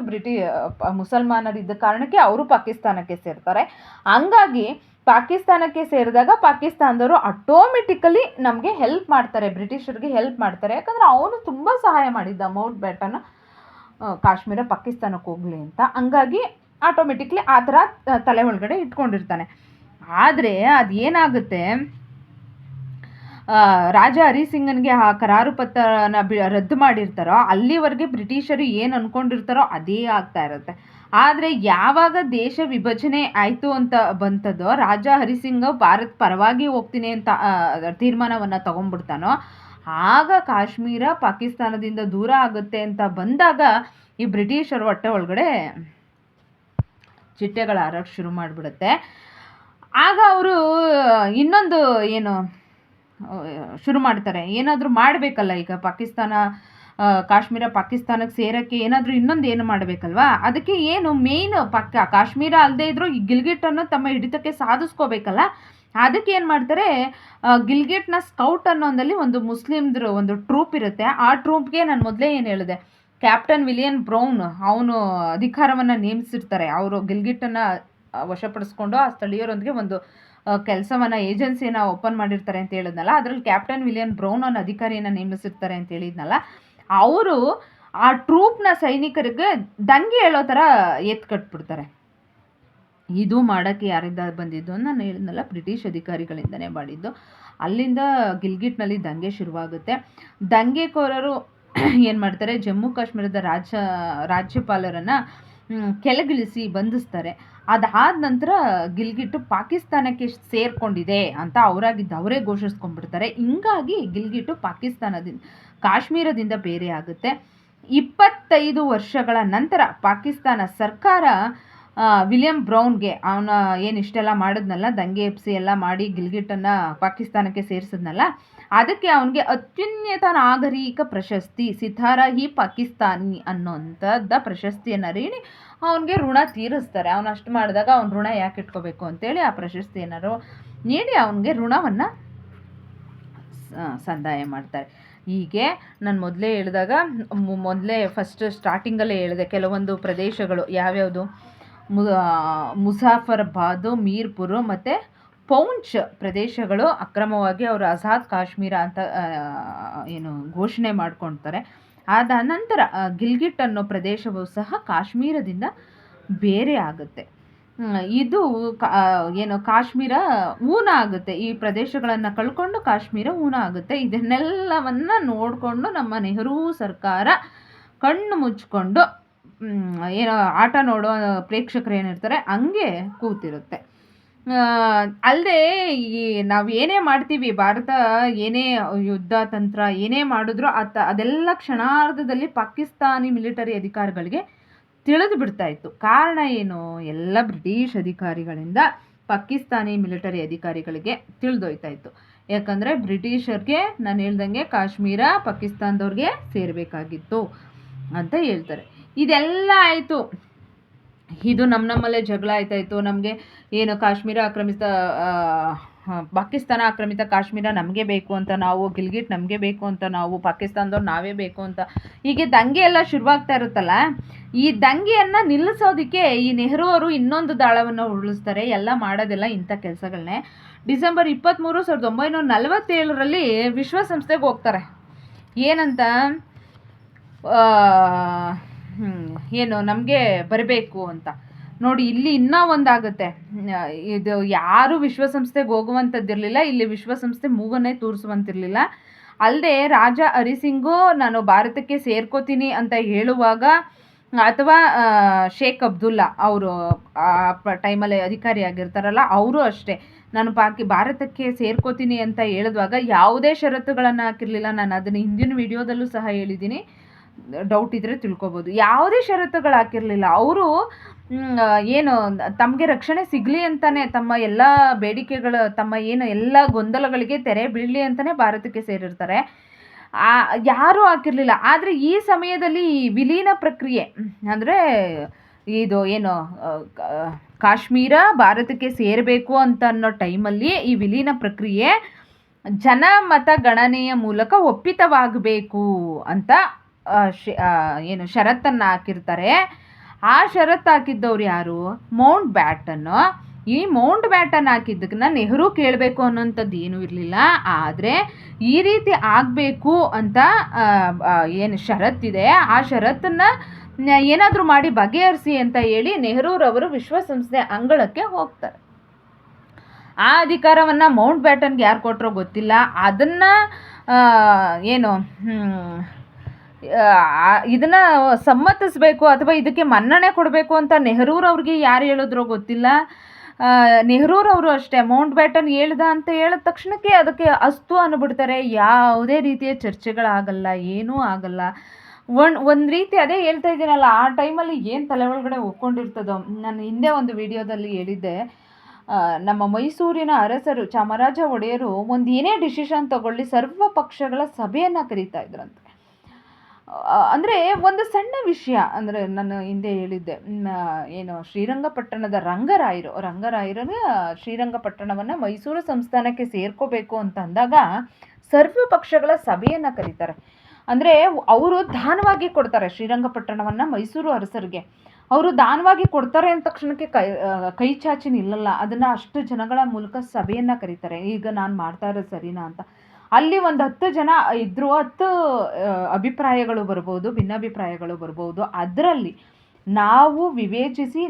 Speaker 1: ಮುಸಲ್ಮಾನರು ಇದ್ದ ಕಾರಣಕ್ಕೆ ಅವರು ಪಾಕಿಸ್ತಾನಕ್ಕೆ ಸೇರ್ತಾರೆ. ಹಂಗಾಗಿ ಪಾಕಿಸ್ತಾನಕ್ಕೆ ಸೇರಿದಾಗ ಪಾಕಿಸ್ತಾನದವರು ಆಟೋಮೆಟಿಕಲಿ ನಮಗೆ ಹೆಲ್ಪ್ ಮಾಡ್ತಾರೆ, ಬ್ರಿಟಿಷರಿಗೆ ಹೆಲ್ಪ್ ಮಾಡ್ತಾರೆ. ಯಾಕಂದರೆ ಅವನು ತುಂಬ ಸಹಾಯ ಮಾಡಿದ್ದ ಮೌಂಟ್ ಬ್ಯಾಟನ್ ಕಾಶ್ಮೀರ ಪಾಕಿಸ್ತಾನಕ್ಕೆ ಹೋಗಲಿ ಅಂತ. ಹಂಗಾಗಿ ಆಟೋಮೆಟಿಕ್ಲಿ ಆ ಥರ ತಲೆ ಒಳಗಡೆ ಇಟ್ಕೊಂಡಿರ್ತಾನೆ. ಆದರೆ ಅದೇನಾಗುತ್ತೆ, ರಾಜ ಹರಿಸಿಂಗನ್ಗೆ ಆ ಕರಾರು ಪತ್ರನ ರದ್ದು ಮಾಡಿರ್ತಾರೋ ಅಲ್ಲಿವರೆಗೆ ಬ್ರಿಟಿಷರು ಏನು ಅಂದ್ಕೊಂಡಿರ್ತಾರೋ ಅದೇ ಆಗ್ತಾ ಇರುತ್ತೆ. ಆದರೆ ಯಾವಾಗ ದೇಶ ವಿಭಜನೆ ಆಯಿತು ಅಂತ ಬಂತದೋ, ರಾಜ ಹರಿಸಿಂಗ್ ಭಾರತ ಪರವಾಗಿ ಹೋಗ್ತೀನಿ ಅಂತ ತೀರ್ಮಾನವನ್ನು ತಗೊಂಡ್ಬಿಡ್ತಾನೋ, ಆಗ ಕಾಶ್ಮೀರ ಪಾಕಿಸ್ತಾನದಿಂದ ದೂರ ಆಗುತ್ತೆ ಅಂತ ಬಂದಾಗ ಈ ಬ್ರಿಟಿಷರು ಹೊಟ್ಟೆ ಒಳಗಡೆ ಚಿಟ್ಟೆಗಳು ಹಾರಕ್ಕೆ ಶುರು ಮಾಡಿಬಿಡುತ್ತೆ. ಆಗ ಅವರು ಇನ್ನೊಂದು ಶುರು ಮಾಡ್ತಾರೆ, ಏನಾದರೂ ಮಾಡಬೇಕಲ್ಲ, ಈಗ ಕಾಶ್ಮೀರ ಪಾಕಿಸ್ತಾನಕ್ಕೆ ಸೇರೋಕ್ಕೆ ಏನಾದರೂ ಇನ್ನೊಂದು ಏನು ಮಾಡಬೇಕಲ್ವಾ. ಅದಕ್ಕೆ ಮೇಯ್ನ್ ಕಾಶ್ಮೀರ ಅಲ್ಲದೆ ಇದ್ದರೂ ಈ ಗಿಲ್ಗಿಟ್ಟನ್ನು ತಮ್ಮ ಹಿಡಿತಕ್ಕೆ ಸಾಧಿಸ್ಕೋಬೇಕಲ್ಲ. ಅದಕ್ಕೆ ಏನು ಮಾಡ್ತಾರೆ, ಗಿಲ್ಗಿಟ್ನ ಸ್ಕೌಟ್ ಅನ್ನೋದಲ್ಲಿ ಒಂದು ಮುಸ್ಲಿಮ್ದ್ರ ಒಂದು ಟ್ರೂಪ್ ಇರುತ್ತೆ. ಆ ಟ್ರೂಪ್ಗೆ ನಾನು ಮೊದಲೇ ಏನು ಹೇಳಿದೆ, ಕ್ಯಾಪ್ಟನ್ ವಿಲಿಯಂ ಬ್ರೌನ್ ಅವನು ಅಧಿಕಾರವನ್ನು ನೇಮಿಸಿರ್ತಾರೆ. ಅವರು ಗಿಲ್ಗಿಟ್ಟನ್ನು ವಶಪಡಿಸ್ಕೊಂಡು ಆ ಸ್ಥಳೀಯರೊಂದಿಗೆ ಒಂದು ಕೆಲಸವನ್ನು ಏಜೆನ್ಸಿಯನ್ನು ಓಪನ್ ಮಾಡಿರ್ತಾರೆ ಅಂತ ಹೇಳಿದ್ನಲ್ಲ, ಅದರಲ್ಲಿ ಕ್ಯಾಪ್ಟನ್ ವಿಲಿಯಂ ಬ್ರೌನ್ ಅನ್ನೋ ಅಧಿಕಾರಿಯನ್ನು ನೇಮಿಸಿರ್ತಾರೆ ಅಂತ ಹೇಳಿದ್ನಲ್ಲ, ಅವರು ಆ ಟ್ರೂಪ್ನ ಸೈನಿಕರಿಗೆ ದಂಗೆ ಹೇಳೋ ಥರ ಕಟ್ಬಿಡ್ತಾರೆ. ಇದು ಮಾಡೋಕ್ಕೆ ಯಾರಿಂದ ಬಂದಿದ್ದು ಅಂತ ನಾನು ಹೇಳಿದ್ನಲ್ಲ, ಬ್ರಿಟಿಷ್ ಅಧಿಕಾರಿಗಳಿಂದನೇ ಮಾಡಿದ್ದು. ಅಲ್ಲಿಂದ ಗಿಲ್ಗಿಟ್ನಲ್ಲಿ ದಂಗೆ ಶುರುವಾಗುತ್ತೆ. ದಂಗೆಕೋರರು ಏನು ಮಾಡ್ತಾರೆ, ಜಮ್ಮು ಕಾಶ್ಮೀರದ ರಾಜ್ಯಪಾಲರನ್ನು ಕೆಳಗಿಳಿಸಿ ಬಂಧಿಸ್ತಾರೆ. ಅದಾದ ನಂತರ ಗಿಲ್ಗಿಟ್ಟು ಪಾಕಿಸ್ತಾನಕ್ಕೆ ಸೇರ್ಕೊಂಡಿದೆ ಅಂತ ಅವರೇ ಘೋಷಿಸ್ಕೊಂಡ್ಬಿಡ್ತಾರೆ. ಹಿಂಗಾಗಿ ಗಿಲ್ಗಿಟ್ಟು ಕಾಶ್ಮೀರದಿಂದ ಬೇರೆ ಆಗುತ್ತೆ. 25 ವರ್ಷಗಳ ನಂತರ ಪಾಕಿಸ್ತಾನ ಸರ್ಕಾರ ವಿಲಿಯಂ ಬ್ರೌನ್ಗೆ, ಅವನ ಇಷ್ಟೆಲ್ಲ ಮಾಡಿದ್ನಲ್ಲ, ದಂಗೆ ಎಪ್ಸಿ ಎಲ್ಲ ಮಾಡಿ ಗಿಲ್ಗಿಟ್ಟನ್ನು ಪಾಕಿಸ್ತಾನಕ್ಕೆ ಸೇರಿಸಿದ್ನಲ್ಲ, ಅದಕ್ಕೆ ಅವನಿಗೆ ಅತ್ಯುನ್ನತ ನಾಗರಿಕ ಪ್ರಶಸ್ತಿ ಸಿತಾರಾ-ಇ ಪಾಕಿಸ್ತಾನಿ ಅನ್ನೋಂಥದ್ದ ಪ್ರಶಸ್ತಿಯನ್ನು ನೀಡಿ ಅವನಿಗೆ ಋಣ ತೀರಿಸ್ತಾರೆ. ಅವನು ಅಷ್ಟು ಮಾಡಿದಾಗ ಅವ್ನ ಋಣ ಯಾಕೆ ಇಟ್ಕೋಬೇಕು ಅಂತೇಳಿ ಆ ಪ್ರಶಸ್ತಿ ಏನಾರು ನೀಡಿ ಅವನಿಗೆ ಋಣವನ್ನು ಸಂದಾಯ ಮಾಡ್ತಾರೆ. ಹೀಗೆ ನಾನು ಮೊದಲೇ ಫಸ್ಟ್ ಸ್ಟಾರ್ಟಿಂಗಲ್ಲೇ ಹೇಳಿದೆ, ಕೆಲವೊಂದು ಪ್ರದೇಶಗಳು ಯಾವ್ಯಾವುದು, ಮುಜಾಫರಾಬಾದ್, ಮೀರ್ಪುರ್ ಮತ್ತು ಪೌಂಚ್ ಪ್ರದೇಶಗಳು ಅಕ್ರಮವಾಗಿ ಅವರು ಆಜಾದ್ ಕಾಶ್ಮೀರ ಅಂತ ಘೋಷಣೆ ಮಾಡ್ಕೊಳ್ತಾರೆ. ಆದ ನಂತರ ಗಿಲ್ಗಿಟ್ ಅನ್ನೋ ಪ್ರದೇಶವು ಸಹ ಕಾಶ್ಮೀರದಿಂದ ಬೇರೆ ಆಗುತ್ತೆ. ಇದು ಏನು ಕಾಶ್ಮೀರ ಊನ ಆಗುತ್ತೆ. ಈ ಪ್ರದೇಶಗಳನ್ನು ಕಳ್ಕೊಂಡು ಕಾಶ್ಮೀರ ಊನ ಆಗುತ್ತೆ. ಇದನ್ನೆಲ್ಲವನ್ನು ನೋಡಿಕೊಂಡು ನಮ್ಮ ನೆಹರು ಸರ್ಕಾರ ಕಣ್ಣು ಮುಚ್ಕೊಂಡು ಏನೋ ಆಟ ನೋಡೋ ಪ್ರೇಕ್ಷಕರು ಏನಿರ್ತಾರೆ ಹಂಗೆ ಕೂತಿರುತ್ತೆ. ಅಲ್ಲದೆ ಈ ನಾವು ಏನೇ ಮಾಡ್ತೀವಿ, ಭಾರತ ಏನೇ ಯುದ್ಧ ತಂತ್ರ ಏನೇ ಮಾಡಿದ್ರೂ ಅದೆಲ್ಲ ಕ್ಷಣಾರ್ಧದಲ್ಲಿ ಪಾಕಿಸ್ತಾನಿ ಮಿಲಿಟರಿ ಅಧಿಕಾರಿಗಳಿಗೆ ತಿಳಿದು ಬಿಡ್ತಾ ಇತ್ತು. ಕಾರಣ ಏನು? ಎಲ್ಲ ಬ್ರಿಟಿಷ್ ಅಧಿಕಾರಿಗಳಿಂದ ಪಾಕಿಸ್ತಾನಿ ಮಿಲಿಟರಿ ಅಧಿಕಾರಿಗಳಿಗೆ ತಿಳಿದೋಯ್ತಾ ಇತ್ತು. ಯಾಕಂದರೆ ಬ್ರಿಟಿಷರಿಗೆ ನಾನು ಹೇಳ್ದಂಗೆ ಕಾಶ್ಮೀರ ಪಾಕಿಸ್ತಾನದವ್ರಿಗೆ ಸೇರಬೇಕಾಗಿತ್ತು ಅಂತ ಹೇಳ್ತಾರೆ. ಇದೆಲ್ಲ ಆಯಿತು. ಇದು ನಮ್ಮಲ್ಲೇ ಜಗಳ ಆಯ್ತಾಯಿತು. ನಮಗೆ ಏನು ಕಾಶ್ಮೀರ ಪಾಕಿಸ್ತಾನ ಆಕ್ರಮಿತ ಕಾಶ್ಮೀರ ನಮಗೆ ಬೇಕು ಅಂತ ನಾವು, ಗಿಲ್ಗಿಟ್ ನಮಗೆ ಬೇಕು ಅಂತ ನಾವು, ಪಾಕಿಸ್ತಾನದವ್ರು ನಾವೇ ಬೇಕು ಅಂತ, ಹೀಗೆ ದಂಗೆ ಎಲ್ಲ ಶುರುವಾಗ್ತಾ ಇರುತ್ತಲ್ಲ. ಈ ದಂಗೆಯನ್ನು ನಿಲ್ಲಿಸೋದಕ್ಕೆ ಈ ನೆಹರು ಅವರು ಇನ್ನೊಂದು ದಾಳವನ್ನು ಉರುಳಿಸ್ತಾರೆ. ಎಲ್ಲ ಮಾಡೋದೆಲ್ಲ ಇಂಥ ಕೆಲಸಗಳನ್ನೇ. ಡಿಸೆಂಬರ್ 23, 1947ರಲ್ಲಿ ವಿಶ್ವಸಂಸ್ಥೆಗೆ ಹೋಗ್ತಾರೆ. ಏನಂತ, ಏನು ನಮಗೆ ಬರಬೇಕು ಅಂತ. ನೋಡಿ, ಇಲ್ಲಿ ಇನ್ನೂ ಒಂದಾಗುತ್ತೆ. ಇದು ಯಾರು ವಿಶ್ವಸಂಸ್ಥೆಗೆ ಹೋಗುವಂಥದ್ದಿರಲಿಲ್ಲ. ಇಲ್ಲಿ ವಿಶ್ವಸಂಸ್ಥೆ ಮೂಗನ್ನೇ ತೋರಿಸುವಂತಿರಲಿಲ್ಲ. ಅಲ್ಲದೆ ರಾಜ ಹರಿಸಿಂಗು ನಾನು ಭಾರತಕ್ಕೆ ಸೇರ್ಕೋತೀನಿ ಅಂತ ಹೇಳುವಾಗ, ಅಥವಾ ಶೇಖ್ ಅಬ್ದುಲ್ಲಾ ಅವರು ಆ ಟೈಮಲ್ಲಿ ಅಧಿಕಾರಿ ಆಗಿರ್ತಾರಲ್ಲ, ಅವರು ಅಷ್ಟೇ ನಾನು ಭಾರತಕ್ಕೆ ಸೇರ್ಕೋತೀನಿ ಅಂತ ಹೇಳಿದ್ವಾಗ ಯಾವುದೇ ಷರತ್ತುಗಳನ್ನು ಹಾಕಿರಲಿಲ್ಲ. ನಾನು ಅದನ್ನು ಹಿಂದಿನ ವಿಡಿಯೋದಲ್ಲೂ ಸಹ ಹೇಳಿದ್ದೀನಿ, ಡೌಟ್ ಇದ್ದರೆ ತಿಳ್ಕೊಬೋದು. ಯಾವುದೇ ಷರತ್ತುಗಳು ಹಾಕಿರಲಿಲ್ಲ. ಅವರು ಏನು ತಮಗೆ ರಕ್ಷಣೆ ಸಿಗಲಿ ಅಂತಲೇ, ತಮ್ಮ ಎಲ್ಲ ಬೇಡಿಕೆಗಳು, ತಮ್ಮ ಏನು ಎಲ್ಲ ಗೊಂದಲಗಳಿಗೆ ತೆರೆ ಬೀಳಲಿ ಅಂತಲೇ ಭಾರತಕ್ಕೆ ಸೇರಿರ್ತಾರೆ. ಯಾರೂ ಹಾಕಿರಲಿಲ್ಲ. ಆದರೆ ಈ ಸಮಯದಲ್ಲಿ ಈ ವಿಲೀನ ಪ್ರಕ್ರಿಯೆ, ಅಂದರೆ ಇದು ಏನು ಕಾಶ್ಮೀರ ಭಾರತಕ್ಕೆ ಸೇರಬೇಕು ಅಂತ ಅನ್ನೋ ಟೈಮಲ್ಲಿ ಈ ವಿಲೀನ ಪ್ರಕ್ರಿಯೆ ಜನಮತಗಣನೆಯ ಮೂಲಕ ಒಪ್ಪಿತವಾಗಬೇಕು ಅಂತ ಏನು ಷರತ್ತನ್ನು ಹಾಕಿರ್ತಾರೆ. ಆ ಷರತ್ತು ಹಾಕಿದ್ದವ್ರು ಯಾರು? ಮೌಂಟ್ ಬ್ಯಾಟನ್ನು. ಈ ಮೌಂಟ್ ಬ್ಯಾಟನ್ ಹಾಕಿದ್ದಕ್ಕನ್ನ ನೆಹರು ಕೇಳಬೇಕು ಅನ್ನೋಂಥದ್ದು ಏನೂ ಇರಲಿಲ್ಲ. ಆದರೆ ಈ ರೀತಿ ಆಗಬೇಕು ಅಂತ ಏನು ಷರತ್ತಿದೆ, ಆ ಷರತ್ತನ್ನು ಏನಾದರೂ ಮಾಡಿ ಬಗೆಹರಿಸಿ ಅಂತ ಹೇಳಿ ನೆಹರೂರವರು ವಿಶ್ವಸಂಸ್ಥೆ ಅಂಗಳಕ್ಕೆ ಹೋಗ್ತಾರೆ. ಆ ಅಧಿಕಾರವನ್ನು ಮೌಂಟ್ ಬ್ಯಾಟನ್ಗೆ ಯಾರು ಕೊಟ್ಟರೋ ಗೊತ್ತಿಲ್ಲ. ಅದನ್ನು ಏನು ಇದನ್ನು ಸಮ್ಮತಿಸಬೇಕು ಅಥವಾ ಇದಕ್ಕೆ ಮನ್ನಣೆ ಕೊಡಬೇಕು ಅಂತ ನೆಹರೂರವ್ರಿಗೆ ಯಾರು ಹೇಳಿದ್ರೋ ಗೊತ್ತಿಲ್ಲ. ನೆಹರೂರವರು ಅಷ್ಟೇ ಮೌಂಟ್ ಬ್ಯಾಟನ್ ಹೇಳ್ದ ಅಂತ ಹೇಳಿದ ತಕ್ಷಣಕ್ಕೆ ಅದಕ್ಕೆ ಅಸ್ತು ಅಂದ್ಬಿಡ್ತಾರೆ. ಯಾವುದೇ ರೀತಿಯ ಚರ್ಚೆಗಳಾಗಲ್ಲ, ಏನೂ ಆಗಲ್ಲ. ಒಂದು ರೀತಿ ಅದೇ ಹೇಳ್ತಾ ಇದ್ದೀನಲ್ಲ, ಆ ಟೈಮಲ್ಲಿ ಏನು ತಲೆ ಒಳಗಡೆ ಒಪ್ಕೊಂಡಿರ್ತದೋ. ನಾನು ಹಿಂದೆ ಒಂದು ವಿಡಿಯೋದಲ್ಲಿ ಹೇಳಿದ್ದೆ, ನಮ್ಮ ಮೈಸೂರಿನ ಅರಸರು ಚಾಮರಾಜ ಒಡೆಯರು ಒಂದು ಏನೇ ಡಿಸಿಷನ್ ತಗೊಳ್ಳಿ ಸರ್ವ ಪಕ್ಷಗಳ ಸಭೆಯನ್ನು ಕರೀತಾ ಇದ್ರಂತೆ. ಅಂದರೆ ಒಂದು ಸಣ್ಣ ವಿಷಯ, ಅಂದರೆ ನಾನು ಹಿಂದೆ ಹೇಳಿದ್ದೆ, ಏನು ಶ್ರೀರಂಗಪಟ್ಟಣದ ರಂಗರಾಯರು ಶ್ರೀರಂಗಪಟ್ಟಣವನ್ನು ಮೈಸೂರು ಸಂಸ್ಥಾನಕ್ಕೆ ಸೇರ್ಕೋಬೇಕು ಅಂತ ಅಂದಾಗ ಸರ್ವ ಪಕ್ಷಗಳ ಸಭೆಯನ್ನು ಕರೀತಾರೆ. ಅಂದರೆ ಅವರು ದಾನವಾಗಿ ಕೊಡ್ತಾರೆ ಶ್ರೀರಂಗಪಟ್ಟಣವನ್ನು ಮೈಸೂರು ಅರಸರಿಗೆ. ಅವರು ದಾನವಾಗಿ ಕೊಡ್ತಾರೆ ಅಂದ ತಕ್ಷಣಕ್ಕೆ ಕೈ ಚಾಚಿ ನಿಲ್ಲಲ್ಲ. ಅದನ್ನು ಅಷ್ಟು ಜನಗಳ ಮೂಲಕ ಸಭೆಯನ್ನು ಕರೀತಾರೆ. ಈಗ ನಾನು ಮಾಡ್ತಾ ಇರೋದು ಸರಿನಾ ಅಂತ. ಅಲ್ಲಿ ಒಂದು 10 ಜನ ಇದ್ದರೂ 10 ಅಭಿಪ್ರಾಯಗಳು ಬರ್ಬೋದು, ಭಿನ್ನಾಭಿಪ್ರಾಯಗಳು ಬರ್ಬೋದು. ಅದರಲ್ಲಿ ನಾವು ವಿವೇಚಿಸಿ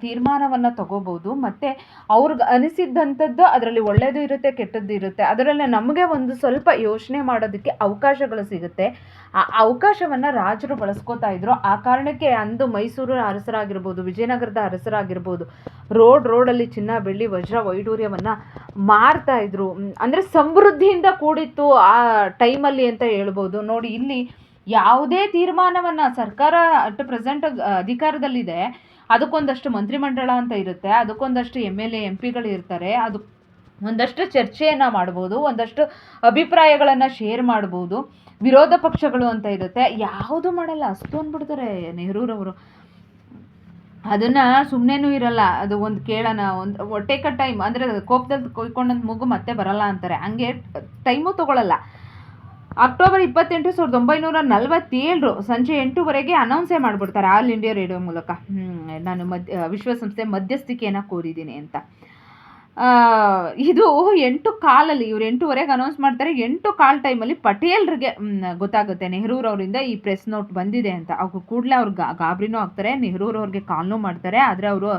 Speaker 1: ತೀರ್ಮಾನವನ್ನು ತಗೋಬೋದು. ಮತ್ತು ಅವ್ರಿಗೆ ಅನಿಸಿದ್ದಂಥದ್ದು ಅದರಲ್ಲಿ ಒಳ್ಳೆಯದು ಇರುತ್ತೆ, ಕೆಟ್ಟದ್ದು ಇರುತ್ತೆ. ಅದರಲ್ಲಿ ನಮಗೆ ಒಂದು ಸ್ವಲ್ಪ ಯೋಚನೆ ಮಾಡೋದಕ್ಕೆ ಅವಕಾಶಗಳು ಸಿಗುತ್ತೆ. ಆ ಅವಕಾಶವನ್ನು ರಾಜರು ಬಳಸ್ಕೋತಾ ಇದ್ರು. ಆ ಕಾರಣಕ್ಕೆ ಅಂದು ಮೈಸೂರು ಅರಸರಾಗಿರ್ಬೋದು, ವಿಜಯನಗರದ ಅರಸರಾಗಿರ್ಬೋದು, ರೋಡಲ್ಲಿ ಚಿನ್ನ, ಬೆಳ್ಳಿ, ವಜ್ರ, ವೈಡೂರ್ಯವನ್ನು ಮಾರ್ತಾ ಇದ್ರು. ಅಂದರೆ ಸಮೃದ್ಧಿಯಿಂದ ಕೂಡಿತ್ತು ಆ ಟೈಮಲ್ಲಿ ಅಂತ ಹೇಳ್ಬೋದು. ನೋಡಿ, ಇಲ್ಲಿ ಯಾವುದೇ ತೀರ್ಮಾನವನ್ನು ಸರ್ಕಾರ ಅಟ್ ಪ್ರೆಸೆಂಟ್ ಅಧಿಕಾರದಲ್ಲಿದೆ, ಅದಕ್ಕೊಂದಷ್ಟು ಮಂತ್ರಿಮಂಡಲ ಅಂತ ಇರುತ್ತೆ, ಅದಕ್ಕೊಂದಷ್ಟು MLA MP ಇರ್ತಾರೆ, ಅದು ಒಂದಷ್ಟು ಚರ್ಚೆಯನ್ನು ಮಾಡ್ಬೋದು, ಒಂದಷ್ಟು ಅಭಿಪ್ರಾಯಗಳನ್ನು ಶೇರ್ ಮಾಡ್ಬೋದು. ವಿರೋಧ ಪಕ್ಷಗಳು ಅಂತ ಇರುತ್ತೆ, ಯಾವುದು ಮಾಡಲ್ಲ, ಅಸ್ತು ಅಂದ್ಬಿಡ್ತಾರೆ ನೆಹರೂರವರು. ಅದನ್ನು ಸುಮ್ಮನೆನೂ ಇರಲ್ಲ. ಅದು ಒಂದು ಕೇಳೋಣ, ಒಂದು ಟೇಕ್ ಅ ಟೈಮ್, ಅಂದರೆ ಕೋಪದಲ್ಲಿ ಕೊಯ್ಕೊಂಡಂತ ಮೂಗು ಮತ್ತೆ ಬರಲ್ಲ ಅಂತಾರೆ, ಹಂಗೆ ಟೈಮು ತೊಗೊಳ್ಳಲ್ಲ. ಅಕ್ಟೋಬರ್ 28, 1947 ಸಂಜೆ 8 ಅನೌನ್ಸೇ ಮಾಡಿಬಿಡ್ತಾರೆ ಆಲ್ ಇಂಡಿಯಾ ರೇಡಿಯೋ ಮೂಲಕ, ನಾನು ವಿಶ್ವಸಂಸ್ಥೆ ಮಧ್ಯಸ್ಥಿಕೆಯನ್ನು ಕೋರಿದ್ದೀನಿ ಅಂತ. ಆ, ಇದು 8:15 ಇವ್ರು 8:15ಗೆ ಅನೌನ್ಸ್ ಮಾಡ್ತಾರೆ. 8:15 ಟೈಮಲ್ಲಿ ಪಟೇಲ್ರಿಗೆ ಗೊತ್ತಾಗುತ್ತೆ ನೆಹರೂರವರಿಂದ ಈ ಪ್ರೆಸ್ ನೋಟ್ ಬಂದಿದೆ ಅಂತ. ಅವ್ರು ಕೂಡಲೇ ಅವ್ರು ಗಾಬರಿನೂ ಆಗ್ತಾರೆ. ನೆಹರೂರವ್ರಿಗೆ ಕಾಲ್ನೂ ಮಾಡ್ತಾರೆ. ಆದರೆ ಅವರು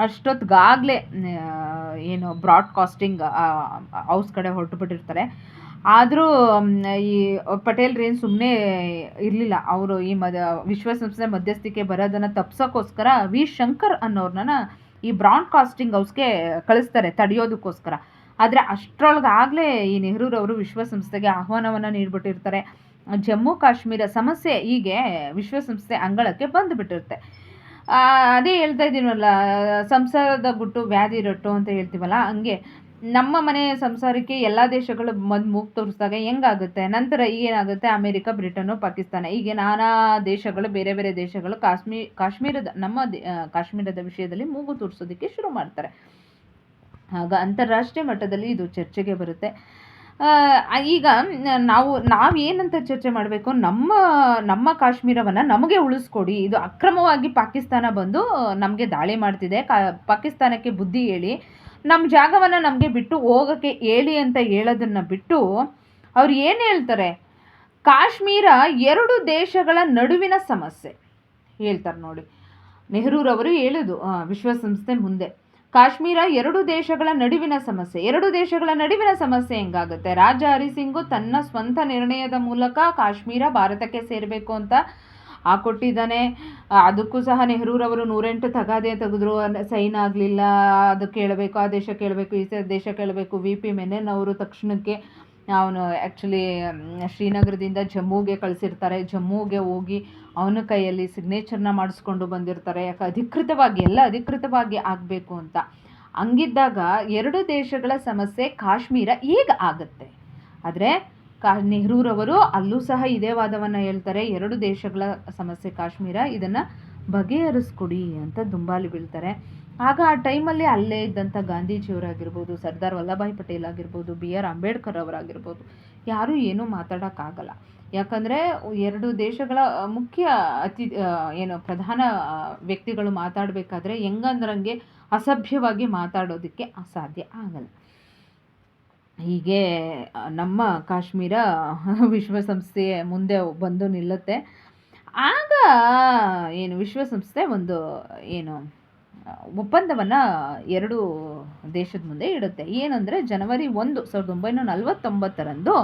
Speaker 1: ಅಷ್ಟೊತ್ತಿಗಾಗಲೇ ಏನು ಬ್ರಾಡ್ಕಾಸ್ಟಿಂಗ್ ಹೌಸ್ ಕಡೆ ಹೊರಟುಬಿಟ್ಟಿರ್ತಾರೆ. ಆದರೂ ಈ ಪಟೇಲ್ರೇನು ಸುಮ್ಮನೆ ಇರಲಿಲ್ಲ. ಅವರು ಈ ವಿಶ್ವಸಂಸ್ಥೆ ಮಧ್ಯಸ್ಥಿಕೆ ಬರೋದನ್ನು ತಪ್ಸೋಕ್ಕೋಸ್ಕರ ವಿ ಶಂಕರ್ ಅನ್ನೋರ್ನ ಈ ಬ್ರಾಡ್ಕಾಸ್ಟಿಂಗ್ ಹೌಸ್ಗೆ ಕಳಿಸ್ತಾರೆ ತಡೆಯೋದಕ್ಕೋಸ್ಕರ. ಆದರೆ ಅಷ್ಟರೊಳಗಾಗಲೇ ಈ ನೆಹರೂರವರು ವಿಶ್ವಸಂಸ್ಥೆಗೆ ಆಹ್ವಾನವನ್ನು ನೀಡಿಬಿಟ್ಟಿರ್ತಾರೆ. ಜಮ್ಮು ಕಾಶ್ಮೀರ ಸಮಸ್ಯೆ ಹೀಗೆ ವಿಶ್ವಸಂಸ್ಥೆ ಅಂಗಳಕ್ಕೆ ಬಂದುಬಿಟ್ಟಿರುತ್ತೆ. ಅದೇ ಹೇಳ್ತಾ ಇದ್ದೀನಲ್ಲ, ಸಂಸಾರದ ಗುಟ್ಟು ವ್ಯಾಧಿ ರಟ್ಟು ಅಂತ ಹೇಳ್ತೀವಲ್ಲ, ಹಂಗೆ ನಮ್ಮ ಮನೆ ಸಂಸಾರಕ್ಕೆ ಎಲ್ಲ ದೇಶಗಳು ಮೂಗು ತೋರಿಸಿದಾಗ ಹೆಂಗಾಗುತ್ತೆ? ನಂತರ ಏನಾಗುತ್ತೆ? ಅಮೇರಿಕ, ಬ್ರಿಟನ್ನು, ಪಾಕಿಸ್ತಾನ ಹೀಗೆ ನಾನಾ ದೇಶಗಳು, ಬೇರೆ ಬೇರೆ ದೇಶಗಳು ಕಾಶ್ಮೀರದ ಕಾಶ್ಮೀರದ ವಿಷಯದಲ್ಲಿ ಮೂಗು ತೋರಿಸೋದಕ್ಕೆ ಶುರು ಮಾಡ್ತಾರೆ. ಆಗ ಅಂತಾರಾಷ್ಟ್ರೀಯ ಮಟ್ಟದಲ್ಲಿ ಇದು ಚರ್ಚೆಗೆ ಬರುತ್ತೆ. ಈಗ ನಾವೇನಂತ ಚರ್ಚೆ ಮಾಡಬೇಕು? ನಮ್ಮ ಕಾಶ್ಮೀರವನ್ನು ನಮಗೆ ಉಳಿಸ್ಕೊಡಿ. ಇದು ಅಕ್ರಮವಾಗಿ ಪಾಕಿಸ್ತಾನ ಬಂದು ನಮಗೆ ದಾಳಿ ಮಾಡ್ತಿದೆ. ಪಾಕಿಸ್ತಾನಕ್ಕೆ ಬುದ್ಧಿ ಹೇಳಿ, ನಮ್ಮ ಜಾಗವನ್ನು ನಮಗೆ ಬಿಟ್ಟು ಹೋಗೋಕ್ಕೆ ಹೇಳಿ ಅಂತ ಹೇಳೋದನ್ನು ಬಿಟ್ಟು ಅವ್ರು ಏನು ಹೇಳ್ತಾರೆ? ಕಾಶ್ಮೀರ 2 ದೇಶಗಳ ನಡುವಿನ ಸಮಸ್ಯೆ ಹೇಳ್ತಾರೆ ನೋಡಿ. ನೆಹರೂರವರು ಹೇಳೋದು ವಿಶ್ವಸಂಸ್ಥೆ ಮುಂದೆ, ಕಾಶ್ಮೀರ 2 ದೇಶಗಳ ನಡುವಿನ ಸಮಸ್ಯೆ. 2 ದೇಶಗಳ ನಡುವಿನ ಸಮಸ್ಯೆ ಹೆಂಗಾಗುತ್ತೆ? ರಾಜಾ ಹರಿಸಿಂಗು ತನ್ನ ಸ್ವಂತ ನಿರ್ಣಯದ ಮೂಲಕ ಕಾಶ್ಮೀರ ಭಾರತಕ್ಕೆ ಸೇರಬೇಕು ಅಂತ ಕೊಟ್ಟಿದ್ದಾನೆ. ಅದಕ್ಕೂ ಸಹ ನೆಹರೂರವರು 108 ತಗಾದೆ ತೆಗೆದ್ರು, ಸೈನ್ ಆಗಲಿಲ್ಲ. ಅದು ಕೇಳಬೇಕು, ಆ ದೇಶ ಕೇಳಬೇಕು, ಈ ದೇಶ ಕೇಳಬೇಕು. VP ಮೆನನ್ ಅವರು ತಕ್ಷಣಕ್ಕೆ ಅವನು ಆ್ಯಕ್ಚುಲಿ ಶ್ರೀನಗರದಿಂದ ಜಮ್ಮುಗೆ ಕಳಿಸಿರ್ತಾರೆ. ಜಮ್ಮುಗೆ ಹೋಗಿ ಅವನ ಕೈಯಲ್ಲಿ ಸಿಗ್ನೇಚರ್ನ ಮಾಡಿಸ್ಕೊಂಡು ಬಂದಿರ್ತಾರೆ. ಯಾಕೆ? ಅಧಿಕೃತವಾಗಿ ಆಗಬೇಕು ಅಂತ. ಹಂಗಿದ್ದಾಗ 2 ದೇಶಗಳ ಸಮಸ್ಯೆ ಕಾಶ್ಮೀರ ಈಗ ಆಗುತ್ತೆ. ಆದರೆ ನೆಹರೂರವರು ಅಲ್ಲೂ ಸಹ ಇದೇ ವಾದವನ್ನು ಹೇಳ್ತಾರೆ, 2 ದೇಶಗಳ ಸಮಸ್ಯೆ ಕಾಶ್ಮೀರ, ಇದನ್ನು ಬಗೆಹರಿಸ್ಕೊಡಿ ಅಂತ ದುಂಬಾಲಿ ಬೀಳ್ತಾರೆ. ಆಗ ಆ ಟೈಮಲ್ಲಿ ಅಲ್ಲೇ ಇದ್ದಂಥ ಗಾಂಧೀಜಿಯವರಾಗಿರ್ಬೋದು, ಸರ್ದಾರ್ ವಲ್ಲಭಾಯ್ ಪಟೇಲ್ ಆಗಿರ್ಬೋದು, BR ಅಂಬೇಡ್ಕರ್ ಅವರಾಗಿರ್ಬೋದು, ಯಾರೂ ಏನೂ ಮಾತಾಡೋಕ್ಕಾಗಲ್ಲ. ಯಾಕಂದರೆ 2 ದೇಶಗಳ ಮುಖ್ಯ ಪ್ರಧಾನ ವ್ಯಕ್ತಿಗಳು ಮಾತಾಡಬೇಕಾದ್ರೆ ಹೆಂಗಂದ್ರಂಗೆ ಅಸಭ್ಯವಾಗಿ ಮಾತಾಡೋದಕ್ಕೆ ಸಾಧ್ಯ ಆಗಲ್ಲ. ಹೀಗೆ ನಮ್ಮ ಕಾಶ್ಮೀರ ವಿಶ್ವಸಂಸ್ಥೆಯ ಮುಂದೆ ಬಂದು ನಿಲ್ಲುತ್ತೆ. ಆಗ ವಿಶ್ವಸಂಸ್ಥೆ ಒಂದು ಒಪ್ಪಂದವನ್ನು 2 ದೇಶದ ಮುಂದೆ ಇಡುತ್ತೆ. ಏನಂದರೆ ಜನವರಿ 1, 1949ರಂದು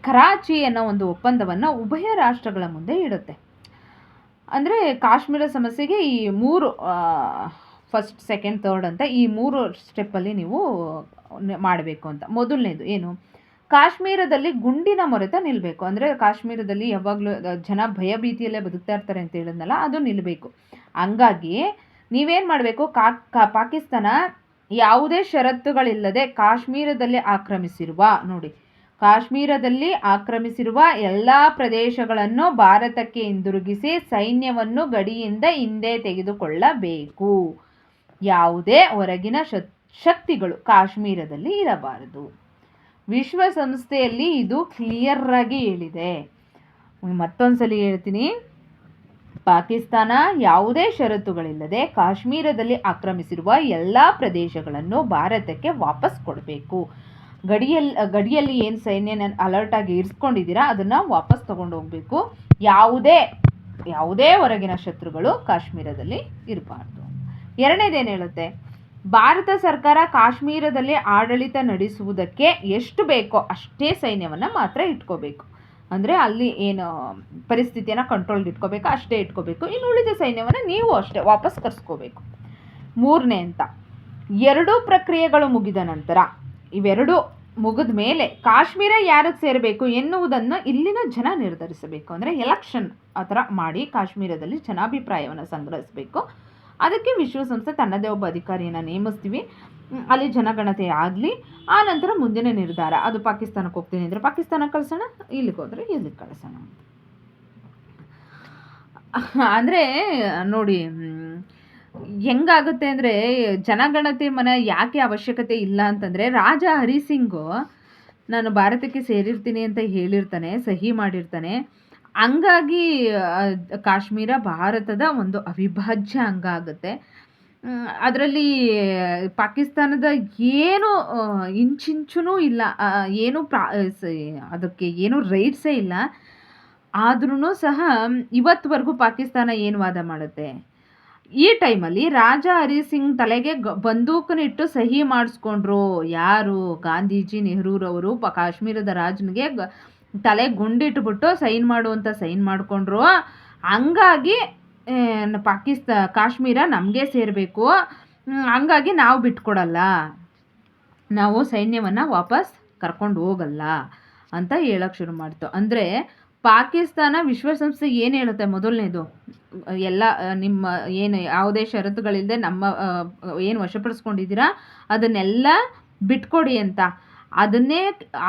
Speaker 1: ಕರಾಚಿ ಅನ್ನೋ ಒಂದು ಒಪ್ಪಂದವನ್ನು ಉಭಯ ರಾಷ್ಟ್ರಗಳ ಮುಂದೆ ಇಡುತ್ತೆ. ಅಂದರೆ ಕಾಶ್ಮೀರ ಸಮಸ್ಯೆಗೆ ಈ 3 ಫಸ್ಟ್, ಸೆಕೆಂಡ್, ಥರ್ಡ್ ಅಂತ ಈ 3 ಸ್ಟೆಪ್ಪಲ್ಲಿ ನೀವು ಮಾಡಬೇಕು ಅಂತ. ಮೊದಲನೇದು ಕಾಶ್ಮೀರದಲ್ಲಿ ಗುಂಡಿನ ಮೊರೆತ ನಿಲ್ಲಬೇಕು. ಅಂದರೆ ಕಾಶ್ಮೀರದಲ್ಲಿ ಯಾವಾಗಲೂ ಜನ ಭಯಭೀತಿಯಲ್ಲೇ ಬದುಕ್ತಾ ಇರ್ತಾರೆ ಅಂತ ಹೇಳಿದ್ನಲ್ಲ, ಅದು ನಿಲ್ಲಬೇಕು. ಹಂಗಾಗಿ ನೀವೇನು ಮಾಡಬೇಕು? ಪಾಕಿಸ್ತಾನ ಯಾವುದೇ ಷರತ್ತುಗಳಿಲ್ಲದೆ ಕಾಶ್ಮೀರದಲ್ಲಿ ಆಕ್ರಮಿಸಿರುವ ಎಲ್ಲ ಪ್ರದೇಶಗಳನ್ನು ಭಾರತಕ್ಕೆ ಹಿಂದಿರುಗಿಸಿ ಸೈನ್ಯವನ್ನು ಗಡಿಯಿಂದ ಹಿಂದೆ ತೆಗೆದುಕೊಳ್ಳಬೇಕು. ಯಾವುದೇ ಹೊರಗಿನ ಶಕ್ತಿಗಳು ಕಾಶ್ಮೀರದಲ್ಲಿ ಇರಬಾರದು. ವಿಶ್ವಸಂಸ್ಥೆಯಲ್ಲಿ ಇದು ಕ್ಲಿಯರ್ ಆಗಿ ಹೇಳಿದೆ. ಮತ್ತೊಂದ್ಸಲಿ ಹೇಳ್ತೀನಿ, ಪಾಕಿಸ್ತಾನ ಯಾವುದೇ ಷರತ್ತುಗಳಿಲ್ಲದೆ ಕಾಶ್ಮೀರದಲ್ಲಿ ಆಕ್ರಮಿಸಿರುವ ಎಲ್ಲ ಪ್ರದೇಶಗಳನ್ನು ಭಾರತಕ್ಕೆ ವಾಪಸ್ ಕೊಡಬೇಕು. ಗಡಿಯಲ್ಲಿ ಏನು ಸೈನ್ಯನ ಅಲರ್ಟ್ ಆಗಿ ಇರಿಸ್ಕೊಂಡಿದ್ದೀರಾ ಅದನ್ನು ವಾಪಸ್ ತಗೊಂಡು ಹೋಗಬೇಕು. ಯಾವುದೇ ಹೊರಗಿನ ಶತ್ರುಗಳು ಕಾಶ್ಮೀರದಲ್ಲಿ ಇರಬಾರ್ದು. ಎರಡನೇದೇನು ಹೇಳುತ್ತೆ? ಭಾರತ ಸರ್ಕಾರ ಕಾಶ್ಮೀರದಲ್ಲಿ ಆಡಳಿತ ನಡೆಸುವುದಕ್ಕೆ ಎಷ್ಟು ಬೇಕೋ ಅಷ್ಟೇ ಸೈನ್ಯವನ್ನು ಮಾತ್ರ ಇಟ್ಕೋಬೇಕು. ಅಂದರೆ ಅಲ್ಲಿ ಪರಿಸ್ಥಿತಿಯನ್ನು ಕಂಟ್ರೋಲ್ಗೆ ಇಟ್ಕೋಬೇಕು, ಅಷ್ಟೇ ಇಟ್ಕೋಬೇಕು. ಇನ್ನು ಉಳಿದ ಸೈನ್ಯವನ್ನು ನೀವು ಅಷ್ಟೇ ವಾಪಸ್ ಕರ್ಸ್ಕೋಬೇಕು. 3ನೇ ಅಂತ 2 ಪ್ರಕ್ರಿಯೆಗಳು ಮುಗಿದ ನಂತರ, ಇವೆರಡೂ ಮುಗಿದ ಮೇಲೆ ಕಾಶ್ಮೀರ ಯಾರಿಗೆ ಸೇರಬೇಕು ಎನ್ನುವುದನ್ನು ಇಲ್ಲಿನ ಜನ ನಿರ್ಧರಿಸಬೇಕು. ಅಂದರೆ ಎಲೆಕ್ಷನ್ ಆ ಥರ ಮಾಡಿ ಕಾಶ್ಮೀರದಲ್ಲಿ ಜನಾಭಿಪ್ರಾಯವನ್ನು ಸಂಗ್ರಹಿಸಬೇಕು. ಅದಕ್ಕೆ ವಿಶ್ವಸಂಸ್ಥೆ ತನ್ನದೇ ಒಬ್ಬ ಅಧಿಕಾರಿಯನ್ನು ನೇಮಿಸ್ತೀವಿ. ಅಲ್ಲಿ ಜನಗಣತಿ ಆಗಲಿ, ಆ ನಂತರ ಮುಂದಿನ ನಿರ್ಧಾರ. ಅದು ಪಾಕಿಸ್ತಾನಕ್ಕೆ ಹೋಗ್ತೀನಿ ಅಂದರೆ ಪಾಕಿಸ್ತಾನಕ್ಕೆ ಕಳಿಸೋಣ, ಇಲ್ಲಿಗೆ ಹೋದರೆ ಇಲ್ಲಿಗೆ ಕಳಿಸೋಣ. ಅಂದರೆ ನೋಡಿ ಹೆಂಗಾಗುತ್ತೆ ಅಂದರೆ, ಜನಗಣತಿ ಯಾಕೆ ಅವಶ್ಯಕತೆ ಇಲ್ಲ ಅಂತಂದರೆ, ರಾಜಾ ಹರಿಸಿಂಗು ನಾನು ಭಾರತಕ್ಕೆ ಸೇರಿರ್ತೀನಿ ಅಂತ ಹೇಳಿರ್ತಾನೆ, ಸಹಿ ಮಾಡಿರ್ತಾನೆ. ಹಂಗಾಗಿ ಕಾಶ್ಮೀರ ಭಾರತದ ಒಂದು ಅವಿಭಾಜ್ಯ ಅಂಗ ಆಗುತ್ತೆ. ಅದರಲ್ಲಿ ಪಾಕಿಸ್ತಾನದ ಏನು ಇಂಚಿಂಚೂ ಇಲ್ಲ, ಏನು ಅದಕ್ಕೆ ಏನು ರೈಟ್ಸೇ ಇಲ್ಲ. ಆದ್ರೂ ಸಹ ಇವತ್ತುವರೆಗೂ ಪಾಕಿಸ್ತಾನ ಏನು ವಾದ ಮಾಡುತ್ತೆ? ಈ ಟೈಮಲ್ಲಿ ರಾಜಾ ಹರಿ ಸಿಂಗ್ ತಲೆಗೆ ಬಂದೂಕನ್ನಿಟ್ಟು ಸಹಿ ಮಾಡಿಸ್ಕೊಂಡ್ರು. ಯಾರು? ಗಾಂಧೀಜಿ, ನೆಹರೂರವರು ಕಾಶ್ಮೀರದ ರಾಜನಿಗೆ ತಲೆ ಗುಂಡಿಟ್ಬಿಟ್ಟು ಸೈನ್ ಮಾಡುವಂಥ ಸೈನ್ ಮಾಡಿಕೊಂಡ್ರು. ಹಂಗಾಗಿ ಕಾಶ್ಮೀರ ನಮಗೆ ಸೇರಬೇಕು, ಹಂಗಾಗಿ ನಾವು ಬಿಟ್ಕೊಡಲ್ಲ, ನಾವು ಸೈನ್ಯವನ್ನು ವಾಪಸ್ ಕರ್ಕೊಂಡು ಹೋಗಲ್ಲ ಅಂತ ಹೇಳಕ್ಕೆ ಶುರು ಮಾಡ್ತು. ಅಂದರೆ ಪಾಕಿಸ್ತಾನ ವಿಶ್ವಸಂಸ್ಥೆ ಏನು ಹೇಳುತ್ತೆ? ಮೊದಲನೇದು ಎಲ್ಲ ನಿಮ್ಮ ಏನು ಯಾವುದೇ ಷರತ್ತುಗಳಿಲ್ಲದೆ ನಮ್ಮ ಏನು ವಶಪಡಿಸ್ಕೊಂಡಿದ್ದೀರಾ ಅದನ್ನೆಲ್ಲ ಬಿಟ್ಕೊಡಿ ಅಂತ.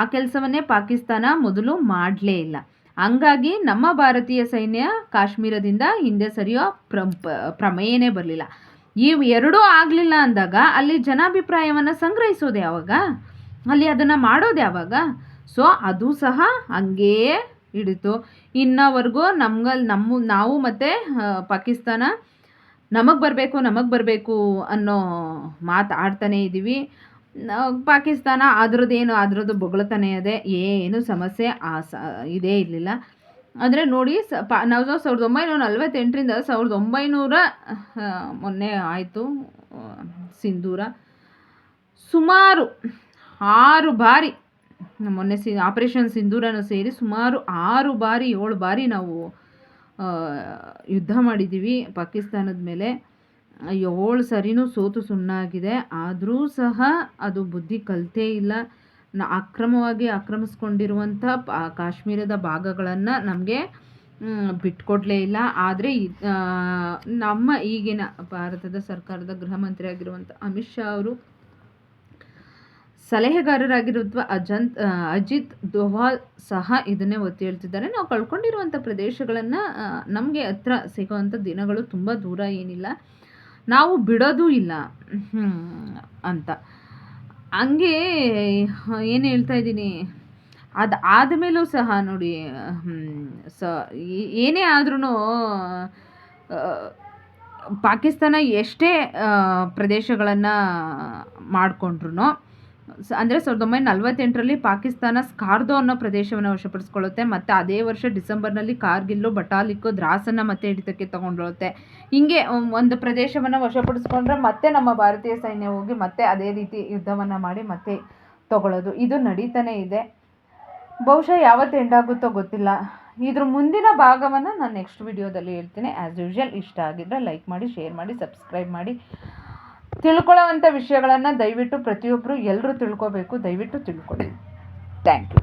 Speaker 1: ಆ ಕೆಲಸವನ್ನೇ ಪಾಕಿಸ್ತಾನ ಮೊದಲು ಮಾಡಲೇ ಇಲ್ಲ. ಹಂಗಾಗಿ ನಮ್ಮ ಭಾರತೀಯ ಸೈನ್ಯ ಕಾಶ್ಮೀರದಿಂದ ಹಿಂದೆ ಸರಿಯೋ ಪ್ರಮೇಯನೇ ಬರಲಿಲ್ಲ. ಇವು ಎರಡೂ ಆಗಲಿಲ್ಲ ಅಂದಾಗ ಅಲ್ಲಿ ಜನಾಭಿಪ್ರಾಯವನ್ನು ಸಂಗ್ರಹಿಸೋದು ಯಾವಾಗ? ಅಲ್ಲಿ ಅದನ್ನು ಮಾಡೋದು ಯಾವಾಗ? ಸೊ ಅದು ಸಹ ಹಂಗೇ ಹಿಡಿತು. ಇನ್ನವರೆಗೂ ನಾವು ಮತ್ತು ಪಾಕಿಸ್ತಾನ ನಮಗೆ ಬರಬೇಕು ಅನ್ನೋ ಮಾತು ಆಡ್ತಾನೇ ಇದ್ದೀವಿ. ಪಾಕಿಸ್ತಾನ ಅದ್ರದ್ದು ಬೊಗಳ್ತಾನೆ ಇದೆ, ಏನು ಸಮಸ್ಯೆ ಇದೇ ಇರಲಿಲ್ಲ. ಅಂದರೆ ನೋಡಿ, ನಾವು 1948ರಿಂದ 1900 ಮೊನ್ನೆ ಆಯಿತು ಸಿಂಧೂರ, ಸುಮಾರು 6 ಬಾರಿ ಮೊನ್ನೆ ಆಪರೇಷನ್ ಸಿಂಧೂರನೂ ಸೇರಿ ಸುಮಾರು 6 ಬಾರಿ 7 ಬಾರಿ ನಾವು ಯುದ್ಧ ಮಾಡಿದ್ದೀವಿ ಪಾಕಿಸ್ತಾನದ ಮೇಲೆ. 7 ಸರಿನೂ ಸೋತು ಸುಣ್ಣಾಗಿದೆ. ಆದರೂ ಸಹ ಅದು ಬುದ್ಧಿ ಕಲಿತೇ ಇಲ್ಲ. ಅಕ್ರಮವಾಗಿ ಆಕ್ರಮಿಸ್ಕೊಂಡಿರುವಂಥ ಕಾಶ್ಮೀರದ ಭಾಗಗಳನ್ನು ನಮಗೆ ಬಿಟ್ಕೊಡ್ಲೇ ಇಲ್ಲ. ಆದರೆ ನಮ್ಮ ಈಗಿನ ಭಾರತದ ಸರ್ಕಾರದ ಗೃಹ ಮಂತ್ರಿ ಆಗಿರುವಂಥ ಅಮಿತ್ ಶಾ ಅವರು ಸಲಹೆಗಾರರಾಗಿರುವ ಅಜಿತ್ ದೋವಾಲ್ ಸಹ ಇದನ್ನೇ ಒತ್ತಿ ಹೇಳ್ತಿದ್ದಾರೆ. ನಾವು ಕಳ್ಕೊಂಡಿರುವಂಥ ಪ್ರದೇಶಗಳನ್ನು ನಮಗೆ ಹತ್ರ ಸಿಗುವಂಥ ದಿನಗಳು ತುಂಬ ದೂರ ಏನಿಲ್ಲ, ನಾವು ಬಿಡೋದೂ ಇಲ್ಲ ಅಂತ. ಹಂಗೆ ಏನು ಹೇಳ್ತಾ ಇದ್ದೀನಿ, ಅದು ಆದಮೇಲೂ ಸಹ ನೋಡಿ, ಏನೇ ಆದ್ರೂ ಪಾಕಿಸ್ತಾನ ಎಷ್ಟೇ ಪ್ರದೇಶಗಳನ್ನು ಮಾಡಿಕೊಂಡ್ರು, ಅಂದರೆ 1948ರಲ್ಲಿ ಪಾಕಿಸ್ತಾನ ಸ್ಕಾರ್ದೋ ಅನ್ನೋ ಪ್ರದೇಶವನ್ನು ವಶಪಡಿಸ್ಕೊಳ್ಳುತ್ತೆ. ಮತ್ತು ಅದೇ ವರ್ಷ ಡಿಸೆಂಬರ್ನಲ್ಲಿ ಕಾರ್ಗಿಲ್ಲು, ಬಟಾಲಿಕ್ಕು, ದ್ರಾಸನ್ನು ಮತ್ತೆ ಹಿಡಿತಕ್ಕೆ ತಗೊಂಡಿರುತ್ತೆ. ಹಿಂಗೆ ಒಂದು ಪ್ರದೇಶವನ್ನು ವಶಪಡಿಸ್ಕೊಂಡ್ರೆ ಮತ್ತೆ ನಮ್ಮ ಭಾರತೀಯ ಸೈನ್ಯ ಹೋಗಿ ಮತ್ತೆ ಅದೇ ರೀತಿ ಯುದ್ಧವನ್ನು ಮಾಡಿ ಮತ್ತೆ ತಗೊಳ್ಳೋದು, ಇದು ನಡೀತಾನೆ ಇದೆ. ಬಹುಶಃ ಯಾವತ್ತು ಎಂಡಾಗುತ್ತೋ ಗೊತ್ತಿಲ್ಲ. ಇದ್ರ ಮುಂದಿನ ಭಾಗವನ್ನು ನಾನು ನೆಕ್ಸ್ಟ್ ವಿಡಿಯೋದಲ್ಲಿ ಹೇಳ್ತೀನಿ. ಆ್ಯಸ್ ಯೂಶ್ವಲ್ ಇಷ್ಟ ಆಗಿದ್ದರೆ ಲೈಕ್ ಮಾಡಿ, ಶೇರ್ ಮಾಡಿ, ಸಬ್ಸ್ಕ್ರೈಬ್ ಮಾಡಿ. ತಿಳ್ಕೊಳ್ಳೋವಂಥ ವಿಷಯಗಳನ್ನು ದಯವಿಟ್ಟು ಪ್ರತಿಯೊಬ್ಬರು ಎಲ್ಲರೂ ತಿಳ್ಕೋಬೇಕು, ದಯವಿಟ್ಟು ತಿಳ್ಕೊಳ್ಳಿ. Thank you.